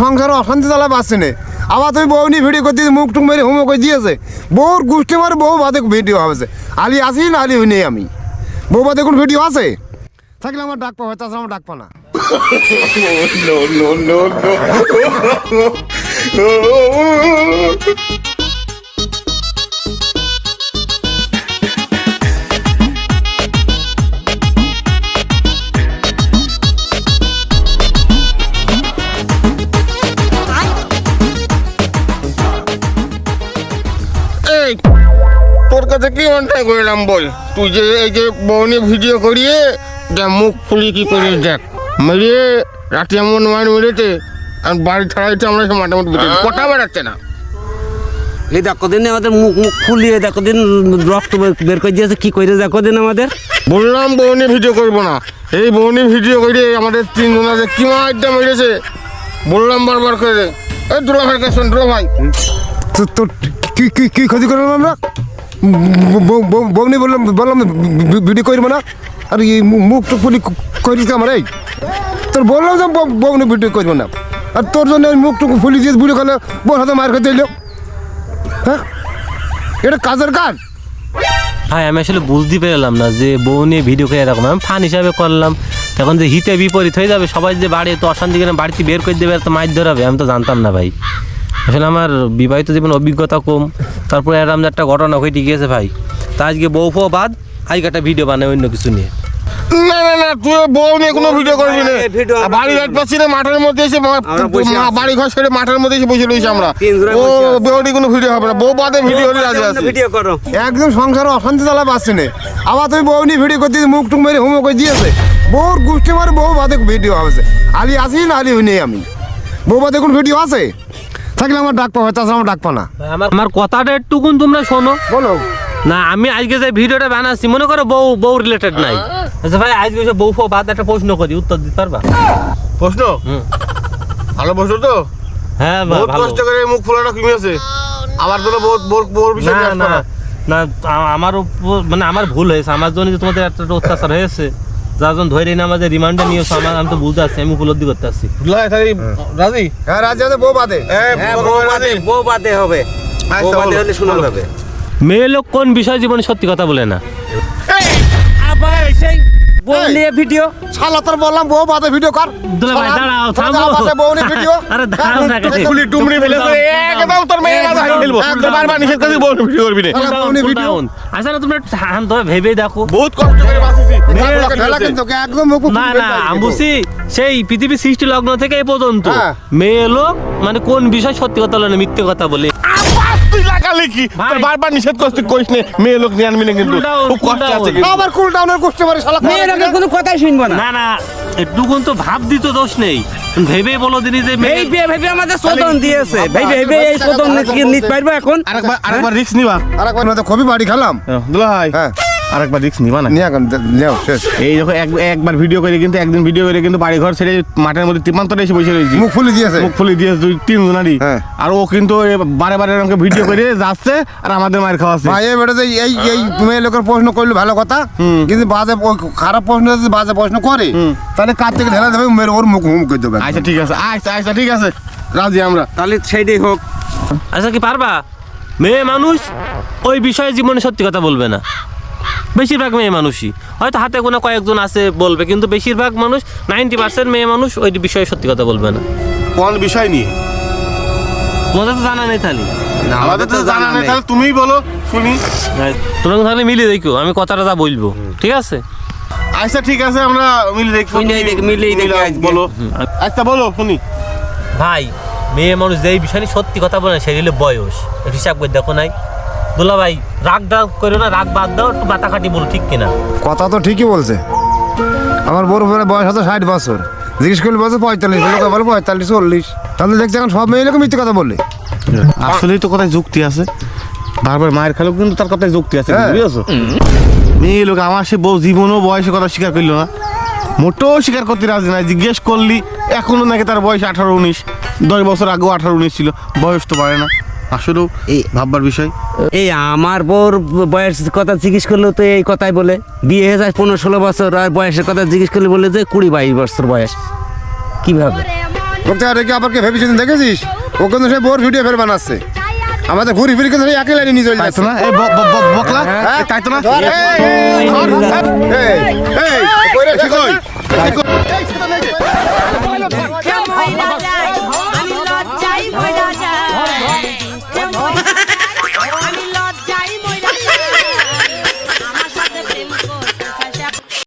সংসার অশান্তি জ্বালা পাচ্ছে না। আবার তুমি বউ নিয়ে ভিডিও করতে মুখ টুক মেরে হোমো করে দিয়েছে। বউর গোষ্ঠী মারে বউ বাদে ভিডিও হয়েছে। আলি আসি না আলি নেই আমি। বউ বাদে কোন ভিডিও আছে থাকলে আমার ডাক পাওয়া হয়, তাছাড়া আমার ডাক পা না। তোর কাছে কি অন্যায় করলাম বল? তুই যে এই যে বউনি ভিডিও করিয়ে মুখ ফুলি কি করিস দেখ, মেরিয়ে রাতে এমন মার মেরেছে আর বাড়ি ছাড়াইতে আমরা সে মাঠে মধ্যে কথা বেড়াচ্ছে না। এই দেখো দিন আমাদের মুখ মুখ ফুলিয়ে দেখো দিন রক্ত বের করে দিয়েছে, কি করে দেখো দিন আমাদের। বললাম বউনি ভিডিও করবো না, এই বউনি ভিডিও করে আমাদের তিনজনা যে কি মারটা মেরেছে বললাম বারবার করে। এই দুলা ভাইকে শোন, দুলা ভাই তোর কি কি কি ক্ষতি করলাম আমরা? বউনি বললাম ভিডিও করবো না, আর এই মুখ টুক ফুলি করিস আমার। এই তোর বললাম যে বউনি ভিডিও করবো না, আর তোর জন্য মুখ টুকু ফুলি দিয়ে ভিডিও করলে বউর হাতে মার খেতে এলো। হ্যাঁ, এটা কাজের কাজ। ভাই আমি আসলে বুঝতে পেলাম না যে বউ নিয়ে ভিডিও করে এরকম আমি ফান হিসাবে করলাম, তখন যে হিতে বিপরীত হয়ে যাবে, সবাই যে বাড়ি তো অশান্তি করে বাড়িতে বের করে দেবে, তো মাছ ধরাবে, আমি তো জানতাম না ভাই। আসলে আমার বিবাহিত জীবন অভিজ্ঞতা কম, তারপরে এরকম একটা ঘটনা ঘটে গিয়েছে ভাই। তা আজকে বউ ফো বাদ, আজকে একটা ভিডিও বানায় অন্য কিছু নিয়ে। না না না, তুই বউ নিয়ে কোনো ভিডিও করবি না। বাড়ি ঘাট পাচ্ছি না, মাঠের মধ্যে এসে বাড়ি ঘর ছেড়ে মাঠের মধ্যে এসে বসে রয়েছি আমরা। ও বউনি কোনো ভিডিও হবে না, বউ বাদে ভিডিও হলে রাজি আছে। ভিডিও করো একদম সংসারে অশান্তি জ্বালা পাচ্ছে না। আবার তুমি বউ নিয়ে ভিডিও করতে মুখ টুক মেরে হোমো করে দিয়েছে। বউর গোষ্ঠী মারে বউ বাদে ভিডিও হয়েছে। আলি আসি না আলি নেই আমি। বউ বাদে কোন ভিডিও আছে থাকলে আমার ডাক পাওয়া হয়, তাছাড়া আমার ডাক পা না। আমার কথাটা একটুকুন তোমরা শোনো। বলো না, আমি আজকে যে ভিডিওটা বানাচ্ছি মনে করো বউ রিলেটেড নাই। আচ্ছা ভাই, আজকে বউ ফো বাদ একটা প্রশ্ন করি, উত্তর দিতে পারবা? প্রশ্ন ভালো প্রশ্ন তো। হ্যাঁ বহুত কষ্ট করে মুখ ফোলাটা কমিয়েছে, আবার তোরা বউর বিষয় নিয়ে আসবে না। না, আমার মানে আমার ভুল হয়েছে, আমার জন্য যে তোমাদের একটা অত্যাচার হয়েছে, যার জন্য ধরে না আমাদের রিমান্ডে নিয়েছো, আমি তো বুঝতে পারছি, আমি উপলব্ধি করতে পারছি। রাজি? হ্যাঁ রাজি আছে, বউ বাদে। বউ বাদে হবে, বউ বাদে হলে শোনা যাবে। মেয়ে লোক কোন বিষয় জীবনে সত্যি কথা বলে না? আবার সেই বউ নিয়ে ভিডিও। শালা তোর বললাম বউ বাদে ভিডিও কর। দুলা ভাই দাঁড়াও, থামো। বউ নিয়ে ভিডিও। আরে দাঁড়াও না কাছে। ফুলি টুমড়ি ফেলেছে, একদম তোর মেয়ে না হাই ফেলবো। তোর বারবার নিষেধ করে বউ ভিডিও করবি না। আচ্ছা না, তুমি শান্ত হয়ে ভেবে দেখো। বহুত কষ্ট করে বাঁচিছি। ঢালা কিন্তু একদম মুখ না না, আমি বুঝছি সেই পৃথিবী সৃষ্টি লগ্ন থেকে এই পর্যন্ত হ্যাঁ। মেয়ে লোক মানে কোন বিষয় সত্যি কথা বলে না মিথ্যে কথা বলে। তুই লাগালি কি? তোর বারবার নিষেধ করছিস, কইস না মেয়ে লোক নিয়ে আনবি না, কিন্তু খুব কষ্ট আছে। আবার কুল ডাউনের গোষ্ঠী মারে শালা। মেয়েরা কোনো কথাই শুনবো না। না না, একটুকুন তো ভাব দিত দোষ নেই, ভেবে বলো দিনি যে মেয়ে ভেবে আমাদের শোধন দিয়েছে, ভেবে এই শোধন নিতে পারবো এখন। আরেকবার রিস্ক নিবা। আরেকবার নয়তো খুবই বাড়ি খেলাম। দুলা ভাই হ্যাঁ, আরেকবার রিস্ক নিবা না। নিয়ে এখন নেও শেষ। এই দেখো একবার ভিডিও করে কিন্তু একদিন ভিডিও করে কিন্তু বাড়ি ঘর ছেড়ে মাঠের মধ্যে তীমান্তরে এসে বসে রয়েছি। মুখ ফুলে দিয়েছে। মুখ ফুলে দিয়েছে দুই তিন জনারই। হ্যাঁ। আর ও কিন্তু বারে বারে আমাকে ভিডিও করে যাচ্ছে আর আমাদের মায়ের খাওয়াচ্ছে। ভাই এই বেটা যে এই মেয়ে লোকের প্রশ্ন করলে ভালো কথা, কিন্তু বাজে খারাপ প্রশ্ন যদি বাজে প্রশ্ন করে তাহলে কার থেকে ঢেলা দেবে, মেরে ওর মুখ হুম করে দেবে। আচ্ছা ঠিক আছে, আচ্ছা ঠিক আছে, রাজি আমরা। তাহলে সেইটাই হোক। আচ্ছা কি পারবা? মেয়ে মানুষ ওই বিষয়ে জীবনে সত্যি কথা বলবে না, বেশিরভাগ মেয়ে মানুষই, হয়তো হাতে গোনা কয়েকজন আছে বলবে, কিন্তু বেশিরভাগ মানুষ 90% মেয়ে মানুষ ওই বিষয়ে সত্যি কথা বলবে না। কোন বিষয় নিয়ে তোমাদের তো জানা নেই তাহলে। আমাদের তো জানা নেই, তাহলে তুমিই বলো শুনি। তোমরা তাহলে মিলে দেখো, আমি কথাটা যা বলবো, ঠিক আছে? আচ্ছা ঠিক আছে, আমরা মিলে দেখবো। মিলেই দেখি বলো। আচ্ছা বলো শুনি। ভাই মেয়ে মানুষ যেই বিষয় নিয়ে সত্যি কথা বলে না, সেটা হলো বয়স। একটু হিসাব করে দেখো নাই দুলা ভাই, রাগ করো না, রাগ বাদ দাও, একটু বাতাখাটি বলো, ঠিক কিনা? কথা তো ঠিকই বলছে। আমার বড় বয়স হচ্ছে 60 বছর, জিজ্ঞেস করলে বলছে 45, লোকে বলে 45 40। তাহলে দেখছি এখন সব মেয়ে লোক মিথ্যে কথা বললে। আসলেই তো কথায় যুক্তি আছে, বারবার মায়ের খেলেও কিন্তু তার কথায় যুক্তি আছে, বুঝেছো? মেয়ে লোক আমার সে বউ জীবনও বয়সের কথা স্বীকার করলো না, মোটেও স্বীকার করতে রাজি না। জিজ্ঞেস করলি এখনো নাকি তার বয়স 18-19, 10 বছর আগেও 18-19 ছিল, বয়স তো বাড়ে না। আসলেও এই ভাববার বিষয়। এই আমার বউর বয়সের কথা জিজ্ঞেস করলেও তো এই কথাই বলে, বিয়ে হয়ে যায় 15-16 বছর, আর বয়সের কথা জিজ্ঞেস করলে বলে যে 20-22 বছর বয়স। কিভাবে? ওকে রেখে আবার কে ভেবেছিস দেখেছিস ও কিন্তু সে বোর ভিডিও ফের বানাচ্ছে আমাদের ঘুরি ফিরি কিন্তু একই লাইনে নিয়ে চলে তাই তো যাচ্ছে না এই বকলা এই তাই তো না ধর, এই, কইরে, কই? এই, মহিলা